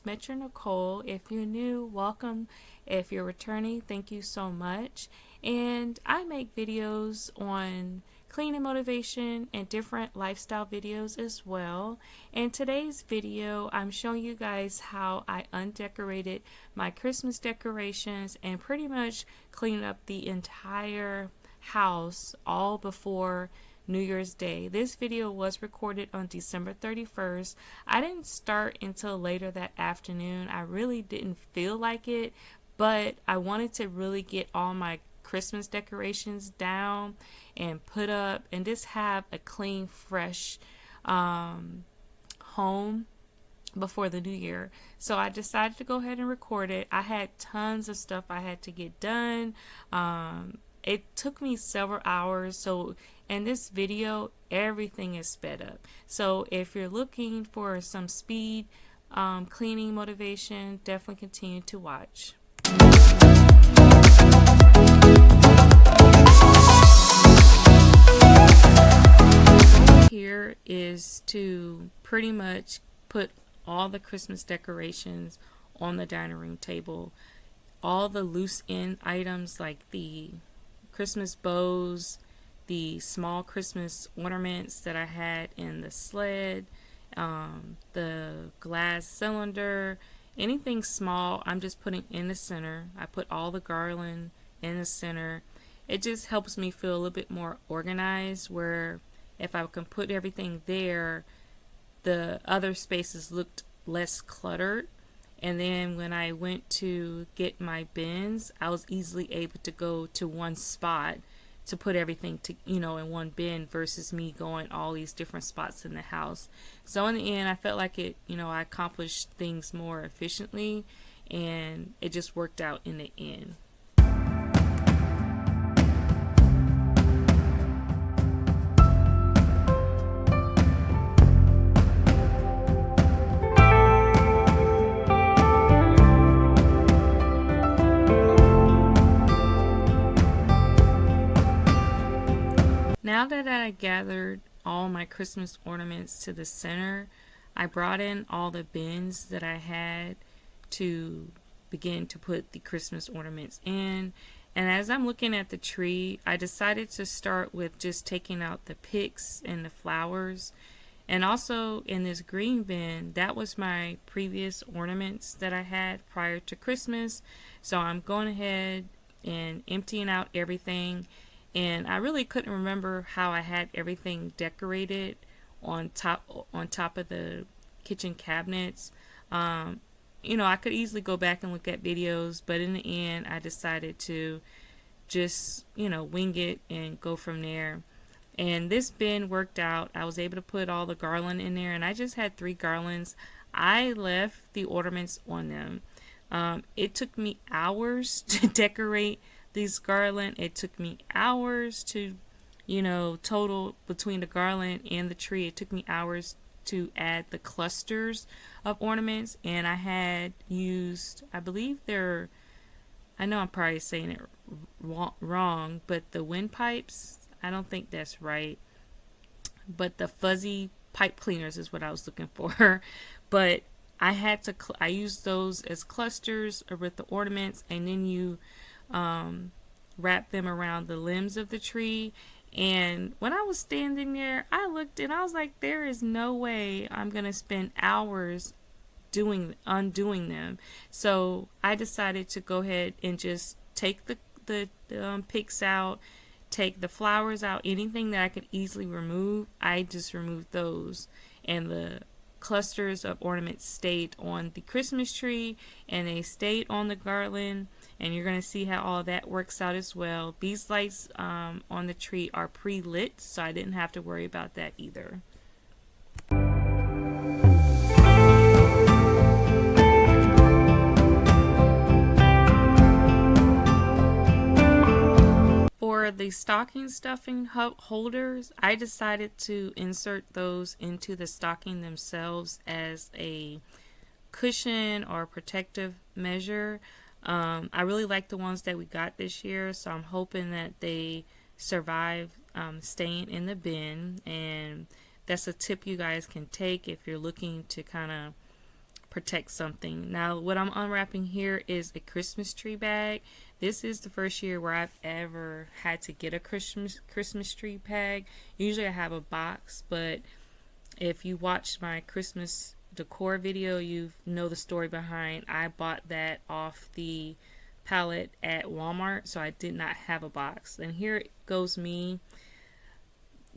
Metria Nikole. If you're new, welcome. If you're returning, thank you so much. And I make videos on cleaning motivation and different lifestyle videos as well. In today's video, I'm showing you guys how I undecorated my Christmas decorations and pretty much cleaned up the entire house all before New Year's Day. This video was recorded on December 31st. I didn't start until later that afternoon. I really didn't feel like it, but I wanted to really get all my Christmas decorations down and put up and just have a clean, fresh home before the new year. So I decided to go ahead and record it. I had tons of stuff I had to get done. It took me several hours, so in this video everything is sped up. So if you're looking for some speed cleaning motivation, definitely continue to watch. Here is to pretty much put all the Christmas decorations on the dining room table. All the loose end items like the Christmas bows, the small Christmas ornaments that I had in the sled, the glass cylinder, anything small I'm just putting in the center. I put all the garland in the center. It just helps me feel a little bit more organized, where if I can put everything there, the other spaces looked less cluttered. And then when I went to get my bins, I was easily able to go to one spot to put everything to, in one bin versus me going all these different spots in the house. So in the end, I felt like I accomplished things more efficiently, and it just worked out in the end. Now that I gathered all my Christmas ornaments to the center, I brought in all the bins that I had to begin to put the Christmas ornaments in. And as I'm looking at the tree, I decided to start with just taking out the picks and the flowers. And also in this green bin, that was my previous ornaments that I had prior to Christmas. So I'm going ahead and emptying out everything. And I really couldn't remember how I had everything decorated on top of the kitchen cabinets. I could easily go back and look at videos, but in the end I decided to just wing it and go from there. And this bin worked out. I was able to put all the garland in there, and I just had 3 garlands. I left the ornaments on them. It took me hours to decorate these garland. It took me hours to total between the garland and the tree. It took me hours to add the clusters of ornaments, and I had used, I believe I know I'm probably saying it wrong, but the windpipes, I don't think that's right, but the fuzzy pipe cleaners is what I was looking for. But I used those as clusters with the ornaments, and then you wrap them around the limbs of the tree. And when I was standing there, I looked and I was like, there is no way I'm gonna spend hours undoing them. So I decided to go ahead and just take the picks out, take the flowers out, anything that I could easily remove. I just removed those, and the clusters of ornaments stayed on the Christmas tree, and they stayed on the garland. And you're going to see how all that works out as well. These lights on the tree are pre-lit, so I didn't have to worry about that either. For the stocking stuffing holders, I decided to insert those into the stocking themselves as a cushion or protective measure. I really like the ones that we got this year, so I'm hoping that they survive staying in the bin. And that's a tip you guys can take if you're looking to kind of protect something. Now what I'm unwrapping here is a Christmas tree bag. This is the first year where I've ever had to get a Christmas tree bag. Usually I have a box, but if you watched my Christmas decor video, you know the story behind. I bought that off the pallet at Walmart, so I did not have a box. And here goes me.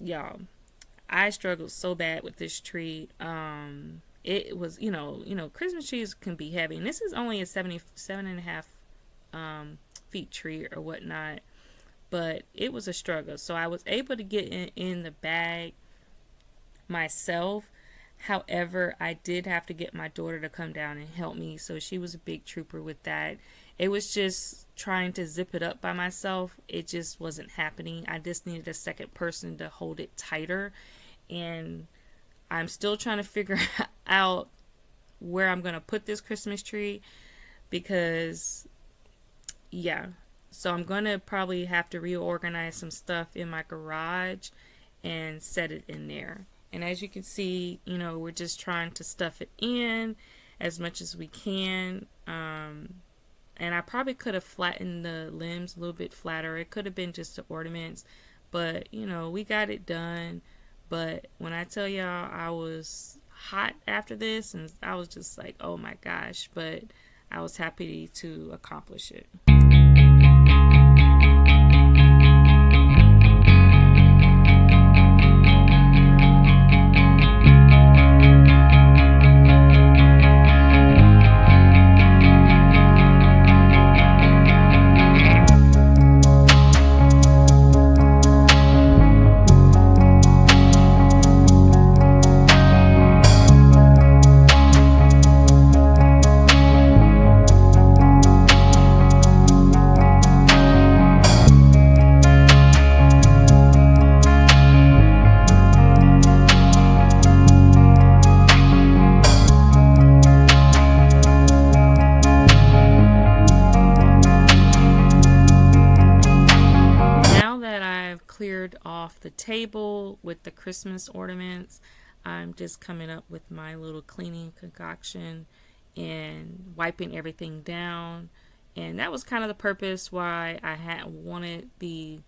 Y'all, I struggled so bad with this tree. It was, Christmas trees can be heavy, and this is only a 77.5 feet tree or whatnot, but it was a struggle. So I was able to get in the bag myself. However, I did have to get my daughter to come down and help me, so she was a big trooper with that. It was just trying to zip it up by myself. It just wasn't happening. I just needed a second person to hold it tighter, and I'm still trying to figure out where I'm going to put this Christmas tree, because so I'm going to probably have to reorganize some stuff in my garage and set it in there. And as you can see, we're just trying to stuff it in as much as we can. And I probably could have flattened the limbs a little bit flatter. It could have been just the ornaments, but we got it done. But when I tell y'all I was hot after this, and I was just like, oh my gosh, but I was happy to accomplish it. Off the table with the Christmas ornaments, I'm just coming up with my little cleaning concoction and wiping everything down. And that was kind of the purpose why I had wanted the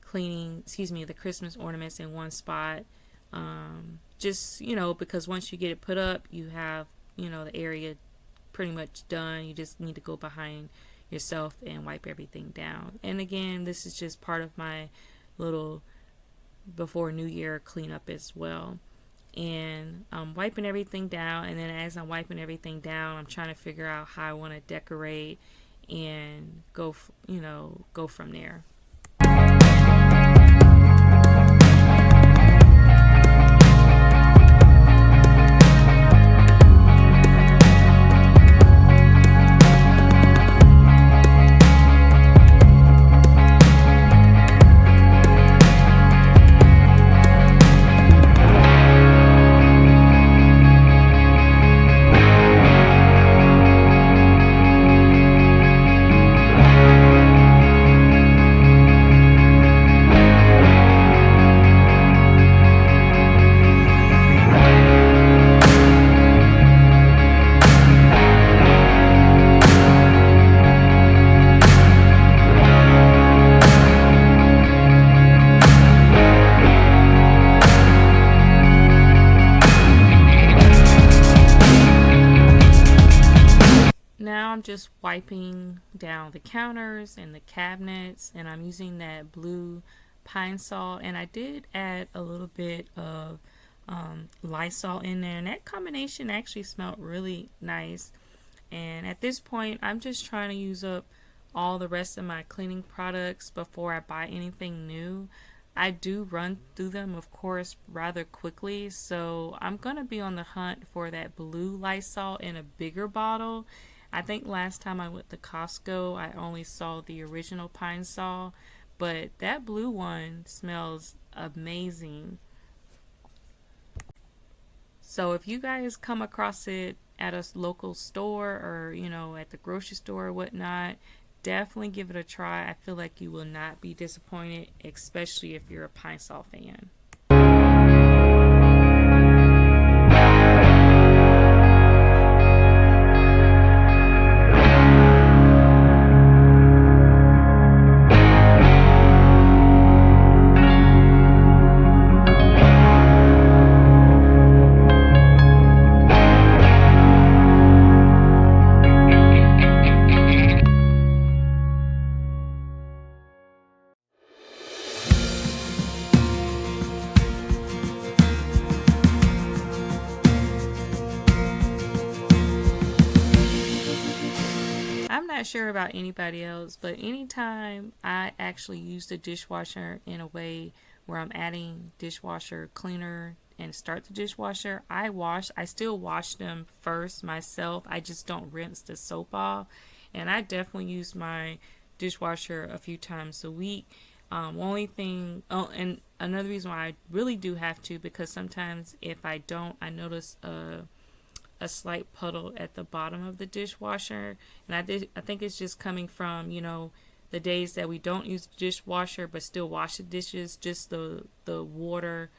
Christmas ornaments in one spot. Just because once you get it put up, you have the area pretty much done. You just need to go behind yourself and wipe everything down. And again, this is just part of my little before New Year cleanup as well. And I'm wiping everything down, and then as I'm wiping everything down, I'm trying to figure out how I want to decorate and go from there. I'm just wiping down the counters and the cabinets, and I'm using that blue pine sol, and I did add a little bit of Lysol in there, and that combination actually smelled really nice. And at this point, I'm just trying to use up all the rest of my cleaning products before I buy anything new. I do run through them, of course, rather quickly, so I'm going to be on the hunt for that blue Lysol in a bigger bottle. I think last time I went to Costco, I only saw the original pine sol, but that blue one smells amazing. So if you guys come across it at a local store or, at the grocery store or whatnot, definitely give it a try. I feel like you will not be disappointed, especially if you're a pine sol fan. not sure about anybody else, but anytime I actually use the dishwasher in a way where I'm adding dishwasher cleaner and start the dishwasher, I still wash them first myself. I just don't rinse the soap off. And I definitely use my dishwasher a few times a week. Only thing, oh, and another reason why I really do have to, because sometimes if I don't, I notice a slight puddle at the bottom of the dishwasher, and I think it's just coming from, the days that we don't use the dishwasher but still wash the dishes. Just the water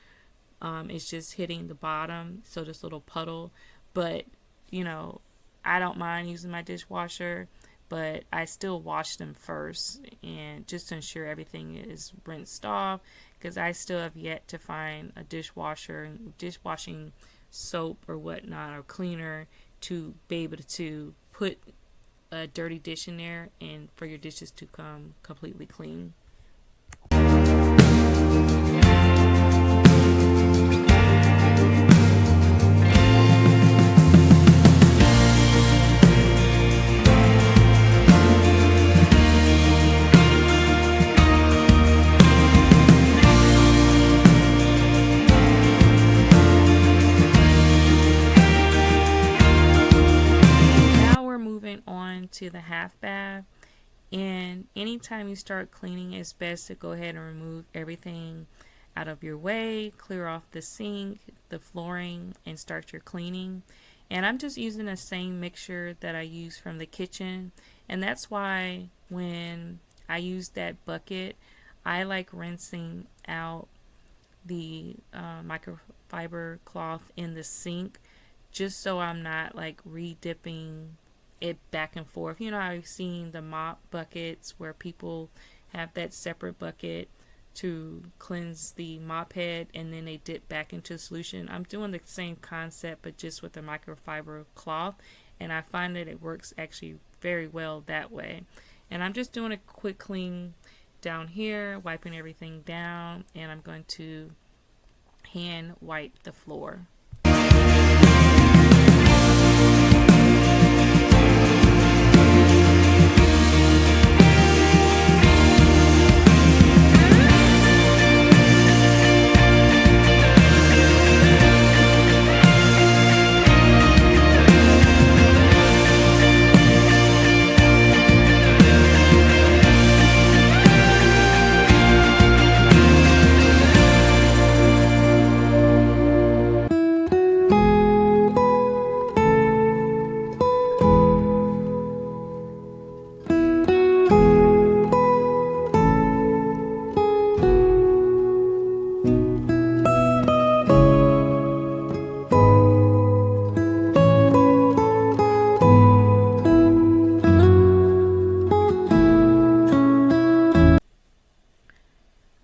is just hitting the bottom, so this little puddle. But I don't mind using my dishwasher, but I still wash them first, and just to ensure everything is rinsed off, because I still have yet to find a dishwashing soap or whatnot or cleaner to be able to put a dirty dish in there and for your dishes to come completely clean. On to the half bath, and anytime you start cleaning, it's best to go ahead and remove everything out of your way, clear off the sink, the flooring, and start your cleaning. And I'm just using the same mixture that I use from the kitchen, and that's why when I use that bucket, I like rinsing out the microfiber cloth in the sink, just so I'm not like re-dipping it back and forth. I've seen the mop buckets where people have that separate bucket to cleanse the mop head and then they dip back into the solution. I'm doing the same concept but just with the microfiber cloth, and I find that it works actually very well that way. And I'm just doing a quick clean down here, wiping everything down, and I'm going to hand wipe the floor.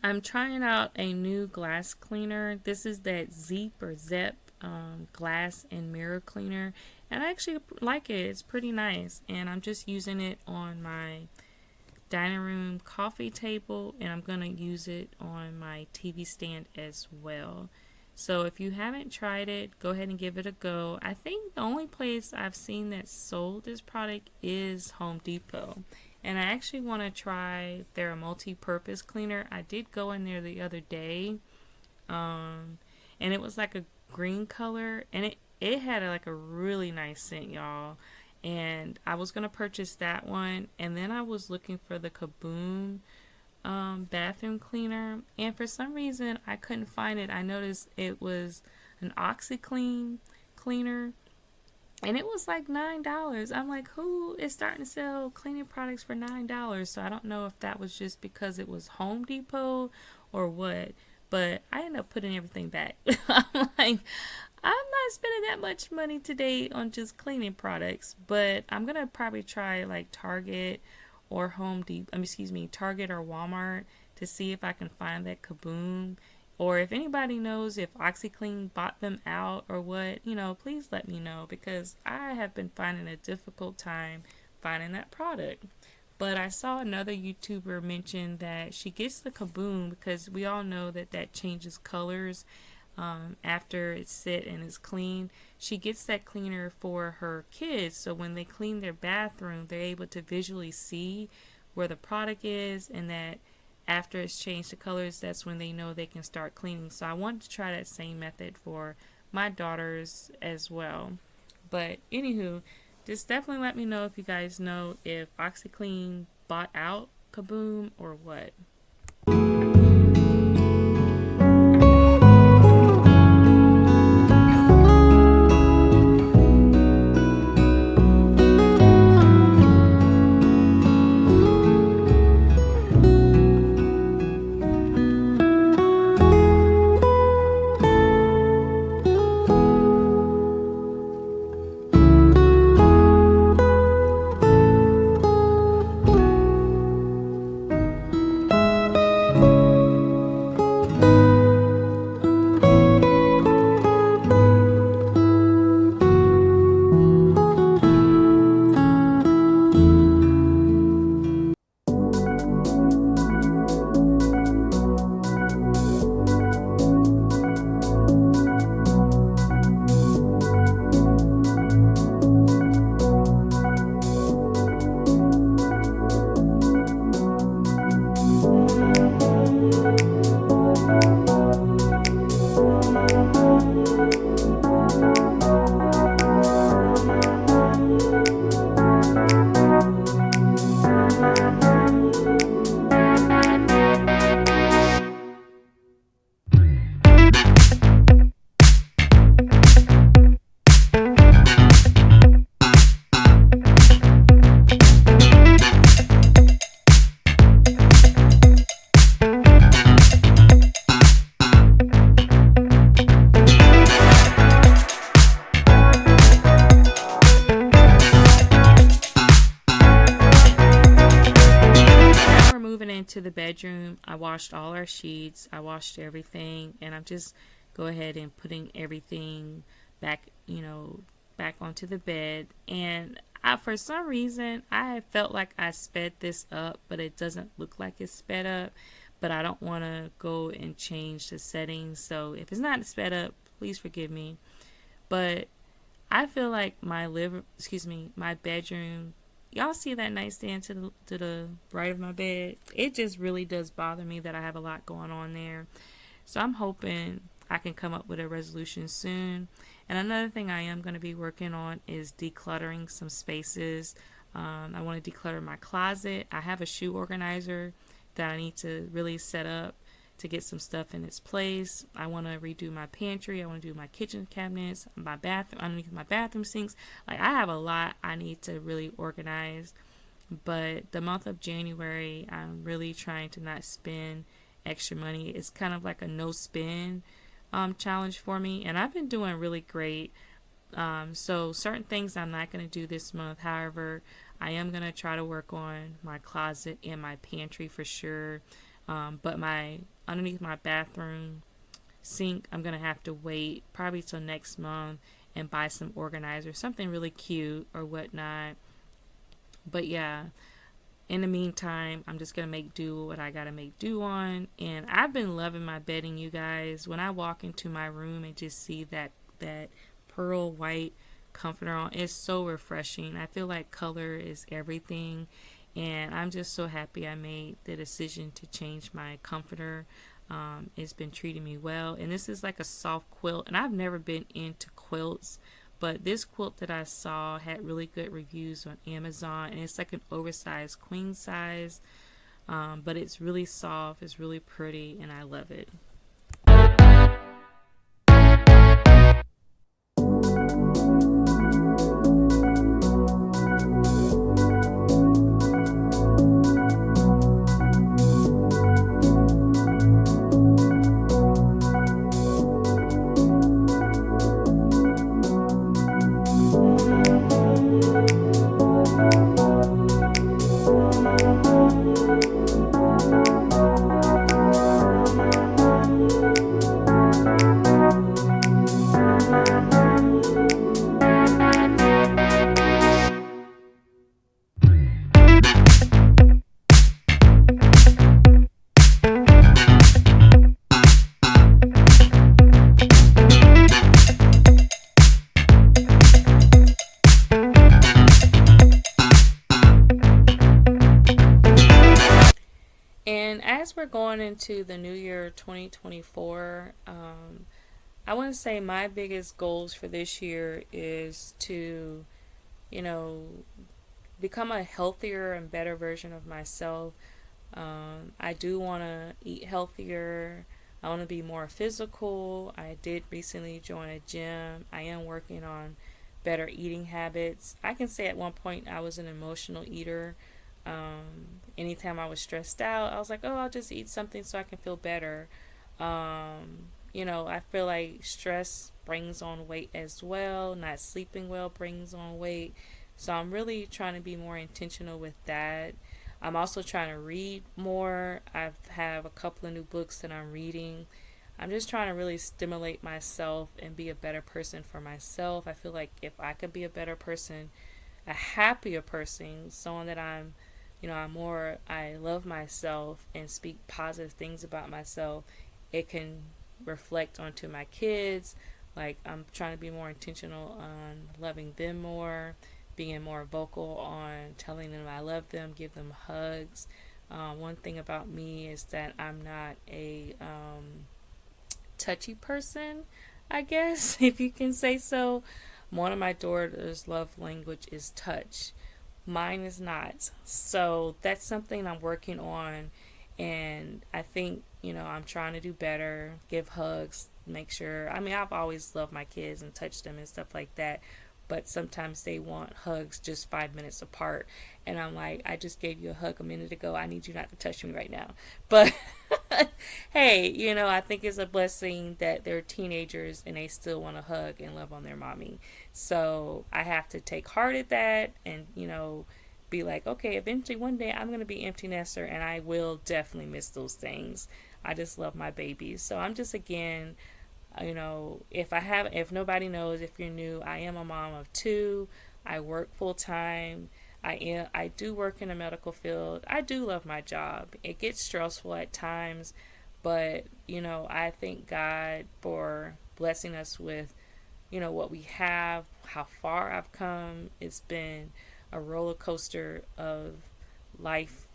I'm trying out a new glass cleaner. This is that Zep glass and mirror cleaner, and I actually like it. It's pretty nice, and I'm just using it on my dining room coffee table, and I'm going to use it on my TV stand as well. So if you haven't tried it, go ahead and give it a go. I think the only place I've seen that sold this product is Home Depot. And I actually want to try their multi-purpose cleaner. I did go in there the other day, and it was like a green color, and it had like a really nice scent, y'all. And I was going to purchase that one, and then I was looking for the Kaboom bathroom cleaner, and for some reason I couldn't find it. I noticed it was an OxyClean cleaner, and it was like $9. I'm like, who is starting to sell cleaning products for $9? So I don't know if that was just because it was Home Depot or what, but I ended up putting everything back. I'm like, I'm not spending that much money today on just cleaning products, but I'm going to probably try like Target or Target or Walmart to see if I can find that Kaboom. Or if anybody knows if OxyClean bought them out or what, please let me know, because I have been finding a difficult time finding that product. But I saw another YouTuber mention that she gets the Kaboom because we all know that changes colors after it's sit and it's clean. She gets that cleaner for her kids, so when they clean their bathroom, they're able to visually see where the product is, and that after it's changed the colors, that's when they know they can start cleaning. So I wanted to try that same method for my daughters as well. But anywho, just definitely let me know if you guys know if OxyClean bought out Kaboom or what. To the bedroom, I washed all our sheets, I washed everything, and I'm just go ahead and putting everything back, back onto the bed. And for some reason, I felt like I sped this up, but it doesn't look like it's sped up. But I don't want to go and change the settings, so if it's not sped up, please forgive me. But I feel like my bedroom. Y'all see that nightstand to the right of my bed? It just really does bother me that I have a lot going on there. So I'm hoping I can come up with a resolution soon. And another thing I am going to be working on is decluttering some spaces. I want to declutter my closet. I have a shoe organizer that I need to really set up to get some stuff in its place. I want to redo my pantry. I want to do my kitchen cabinets, my bathroom, underneath my bathroom sinks. Like, I have a lot I need to really organize. But the month of January, I'm really trying to not spend extra money. It's kind of like a no spend challenge for me, and I've been doing really great. So certain things I'm not going to do this month. However, I am going to try to work on my closet and my pantry for sure. But underneath my bathroom sink, I'm going to have to wait probably till next month and buy some organizers, something really cute or whatnot. But yeah, in the meantime, I'm just going to make do with what I got to make do on. And I've been loving my bedding, you guys. When I walk into my room and just see that pearl white comforter on, it's so refreshing. I feel like color is everything. And I'm just so happy I made the decision to change my comforter. It's been treating me well. And this is like a soft quilt. And I've never been into quilts. But this quilt that I saw had really good reviews on Amazon. And it's like an oversized queen size. But it's really soft. It's really pretty. And I love it. as we're going into the new year 2024, I want to say my biggest goals for this year is to, you know, become a healthier and better version of myself. I do want to eat healthier. I want to be more physical. I did recently join a gym. I am working on better eating habits. I can say at one point I was an emotional eater. Anytime I was stressed out, I was like, oh, I'll just eat something so I can feel better. I feel like stress brings on weight as well. Not sleeping well brings on weight. So I'm really trying to be more intentional with that. I'm also trying to read more. I have a couple of new books that I'm reading. I'm just trying to really stimulate myself and be a better person for myself. I feel like if I could be a better person, a happier person, someone that I love myself and speak positive things about myself, it can reflect onto my kids. Like, I'm trying to be more intentional on loving them more, being more vocal on telling them I love them, give them hugs. One thing about me is that I'm not a touchy person, I guess, if you can say so. One of my daughter's love language is touch. Mine is not. So that's something I'm working on. And I think, I'm trying to do better, give hugs, make sure. I mean, I've always loved my kids and touched them and stuff like that. But sometimes they want hugs just 5 minutes apart. And I'm like, I just gave you a hug a minute ago. I need you not to touch me right now. But hey, I think it's a blessing that they're teenagers and they still want to hug and love on their mommy. So I have to take heart at that and, be like, okay, eventually one day I'm going to be empty nester and I will definitely miss those things. I just love my babies. So I'm just, again, if nobody knows, if you're new, I am a mom of two. I work full time. I do work in the medical field. I do love my job. It gets stressful at times, but I thank God for blessing us with what we have, how far I've come. It's been a roller coaster of life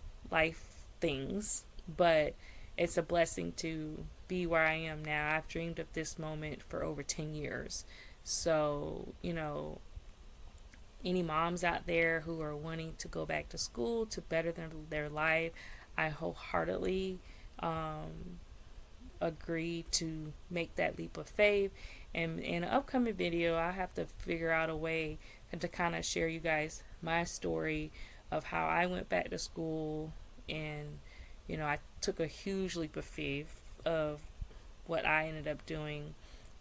things, but it's a blessing to be where I am now. I've dreamed of this moment for over 10 years. So, any moms out there who are wanting to go back to school to better their life, I wholeheartedly agree to make that leap of faith. And in an upcoming video, I have to figure out a way to kind of share you guys my story of how I went back to school. And I took a huge leap of faith of what I ended up doing,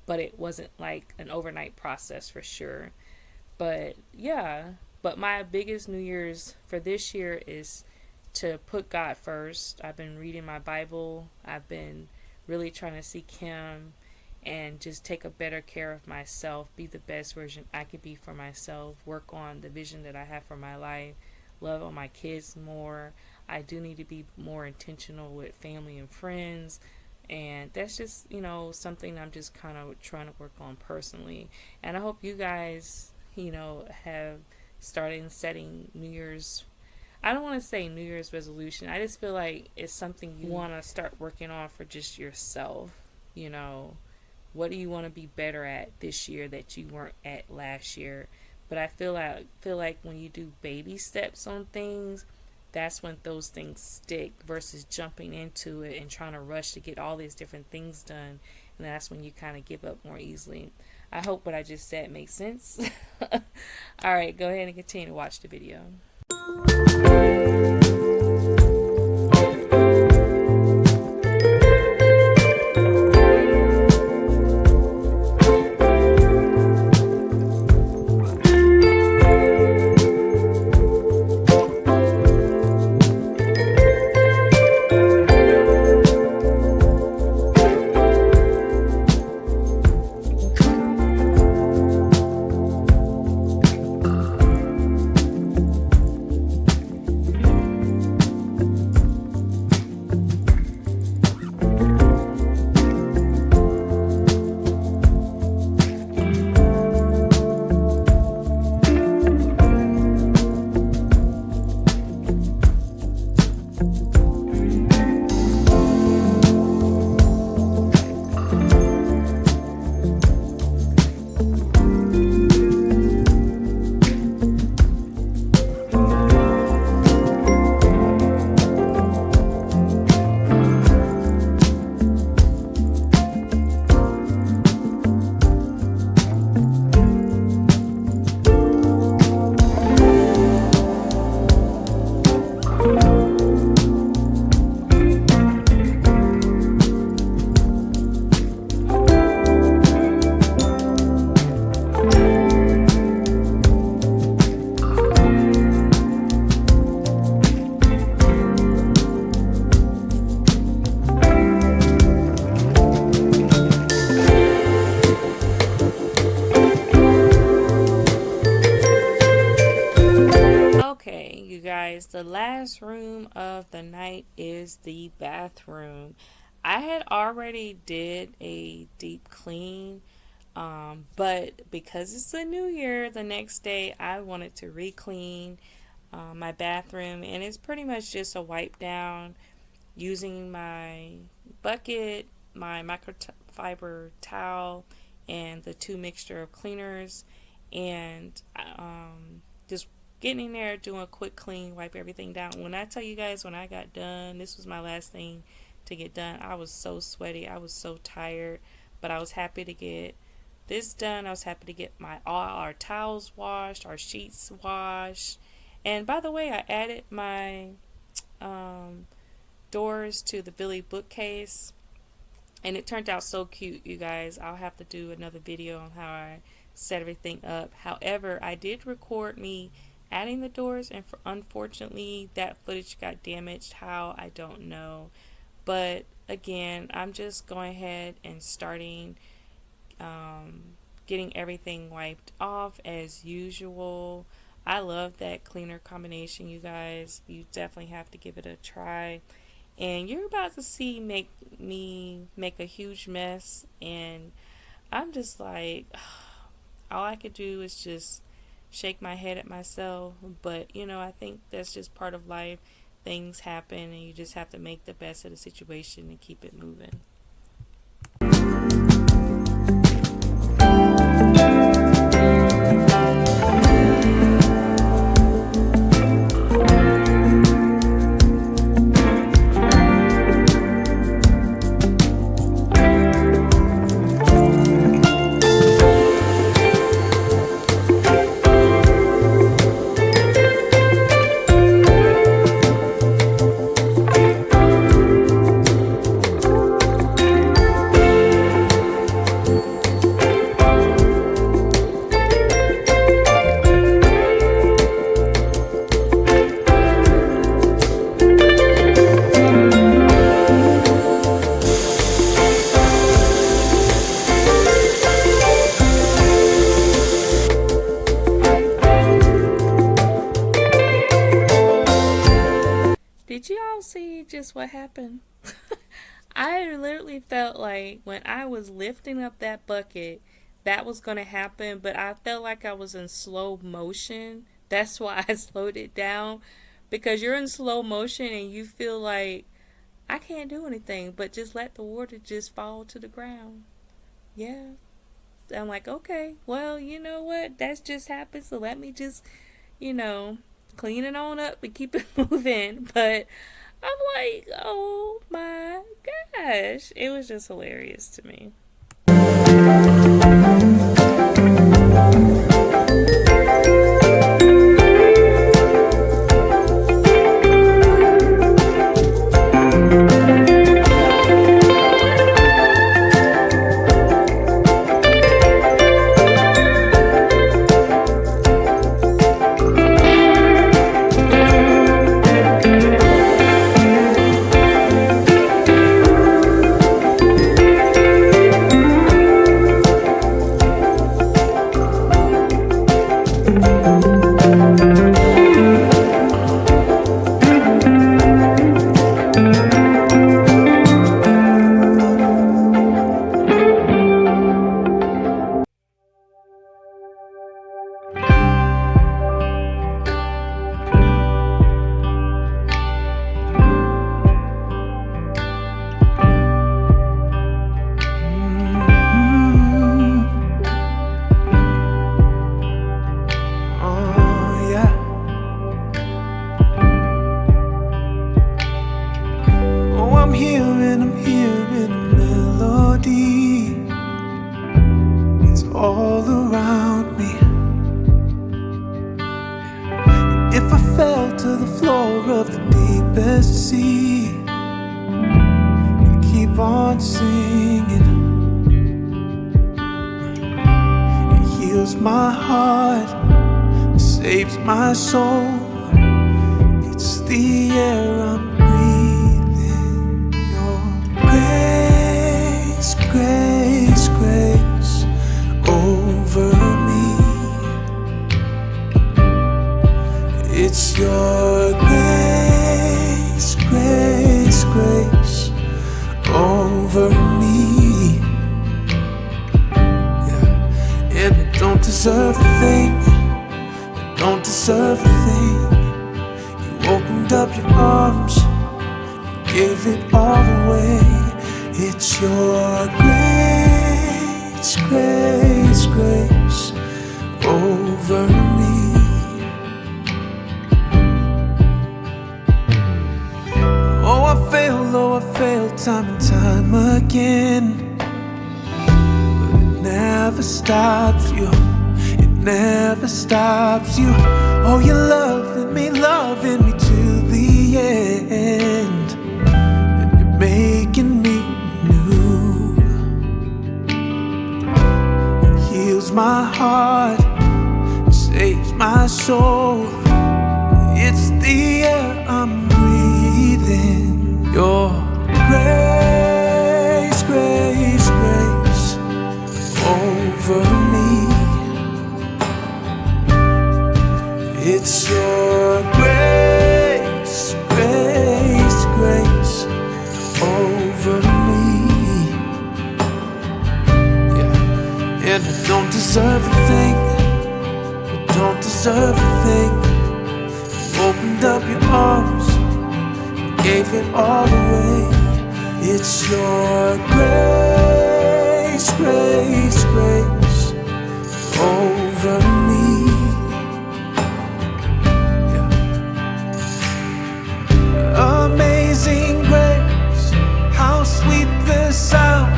but it wasn't like an overnight process for sure. But yeah, but my biggest New Year's for this year is to put God first. I've been reading my Bible. I've been really trying to seek Him and just take a better care of myself, be the best version I could be for myself, work on the vision that I have for my life, love on my kids more. I do need to be more intentional with family and friends. And that's just, something I'm just kind of trying to work on personally. And I hope you guys, have started setting New Year's, I don't want to say New Year's resolution. I just feel like it's something you want to start working on for just yourself. What do you want to be better at this year that you weren't at last year? But I feel like when you do baby steps on things, that's when those things stick versus jumping into it and trying to rush to get all these different things done. And that's when you kind of give up more easily. I hope what I just said makes sense. All right, go ahead and continue to watch the video. guys, the last room of the night is the bathroom. I had already did a deep clean, but because it's the new year, the next day I wanted to re-clean my bathroom, and it's pretty much just a wipe down using my bucket, my microfiber towel, and the two mixture of cleaners, and just getting in there, doing a quick clean, wipe everything down. When I tell you guys, when I got done, this was my last thing to get done. I was so sweaty, I was so tired, but I was happy to get this done. I was happy to get all our towels washed, our sheets washed. And by the way, I added my doors to the Billy bookcase, and it turned out so cute, you guys. I'll have to do another video on how I set everything up. However, I did record me adding the doors, and unfortunately that footage got damaged. How, I don't know. But again, I'm just going ahead and starting getting everything wiped off as usual. I love that cleaner combination, you guys. You definitely have to give it a try. And you're about to see me make a huge mess, and I'm just like, all I could do is just shake my head at myself. But you know, I think that's just part of life. Things happen, and you just have to make the best of the situation and keep it moving. Did you all see just what happened? I literally felt like when I was lifting up that bucket, that was going to happen, but I felt like I was in slow motion. That's why I slowed it down, because you're in slow motion and you feel like I can't do anything but just let the water just fall to the ground. Yeah. I'm like, okay, well, you know what? That's just happened, so let me just, clean it on up and keep it moving. But I'm like, oh my gosh. It was just hilarious to me. all around me. If I fell to the floor of the deepest sea, you keep on singing. It heals my heart, it saves my soul. It's the air I'm breathing. Your grace, grace, grace over me. It's your grace. deserve a thing, I don't deserve a thing. You opened up your arms, gave it all away. It's your grace, grace, grace over me. Oh, I failed time and time again, but it never stops you, it never stops you. Oh, you're loving me till the end, and you're making me new. It heals my heart, it saves my soul. It's the air I'm breathing. Your grace, grace, grace over me. It's your grace, grace, grace over me. Yeah. And I don't deserve a thing, I don't deserve a thing. You opened up your arms, gave it all away. It's your grace, grace, grace over me. Yeah. Amazing grace, how sweet the sound.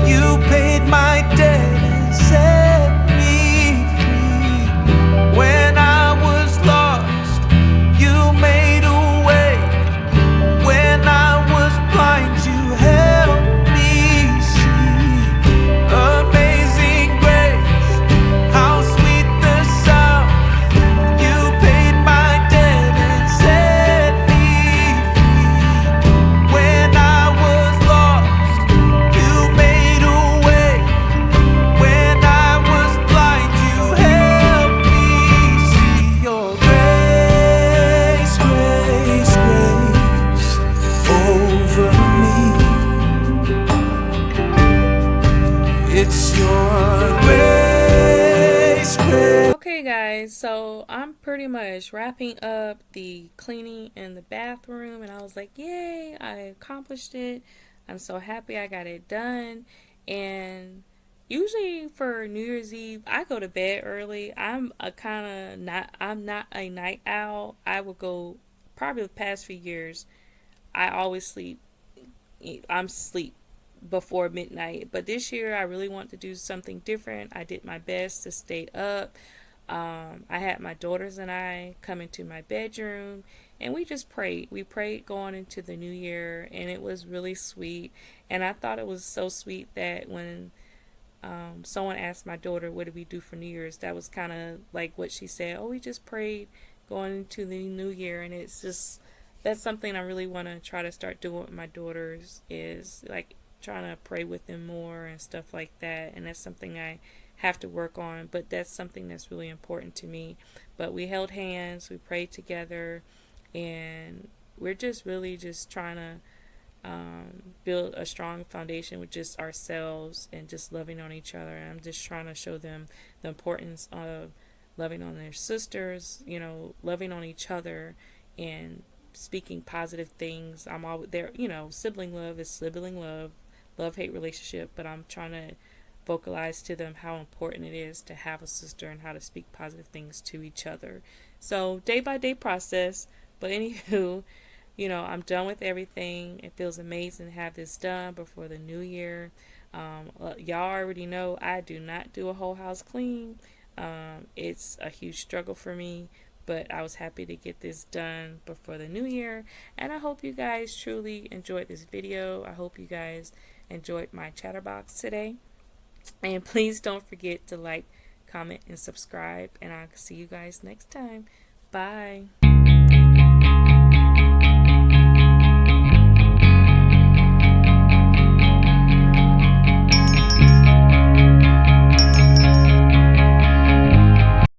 You paid my debt and set me free. When I was lost, you made a way. When I was blind, you helped me see. Amazing grace, how sweet the sound. You paid my debt and set me free. When I was lost, you made a way. When I was blind, you helped me see. Your grace, grace, grace over me. It's your grace, grace. Okay, guys, so I'm pretty much wrapping up the cleaning in the bathroom, and I was like, yay, I accomplished it. I'm so happy I got it done. And usually for New Year's Eve, I go to bed early. I'm not a night owl. I will go, probably the past few years, I always sleep. I'm sleep before midnight. But this year I really want to do something different. I did my best to stay up. I had my daughters and I come into my bedroom and we just prayed. We prayed going into the new year, and it was really sweet. And I thought it was so sweet that when someone asked my daughter, what did we do for New Year's? That was kind of like what she said. Oh, we just prayed going into the new year. And it's just, that's something I really want to try to start doing with my daughters, is like trying to pray with them more and stuff like that. And that's something I have to work on, but that's something that's really important to me. But we held hands, we prayed together, and we're just really just trying to build a strong foundation with just ourselves and just loving on each other. And I'm just trying to show them the importance of loving on their sisters, you know, loving on each other and speaking positive things. I'm always there, you know, sibling love is sibling love, love-hate relationship, but I'm trying to vocalize to them how important it is to have a sister and how to speak positive things to each other. So day by day process, but anywho, you know, I'm done with everything. It feels amazing to have this done before the new year. Y'all already know I do not do a whole house clean. It's a huge struggle for me, but I was happy to get this done before the new year. And I hope you guys truly enjoyed this video. I hope you guys enjoyed my chatterbox today. And please don't forget to like, comment, and subscribe. And I'll see you guys next time. Bye.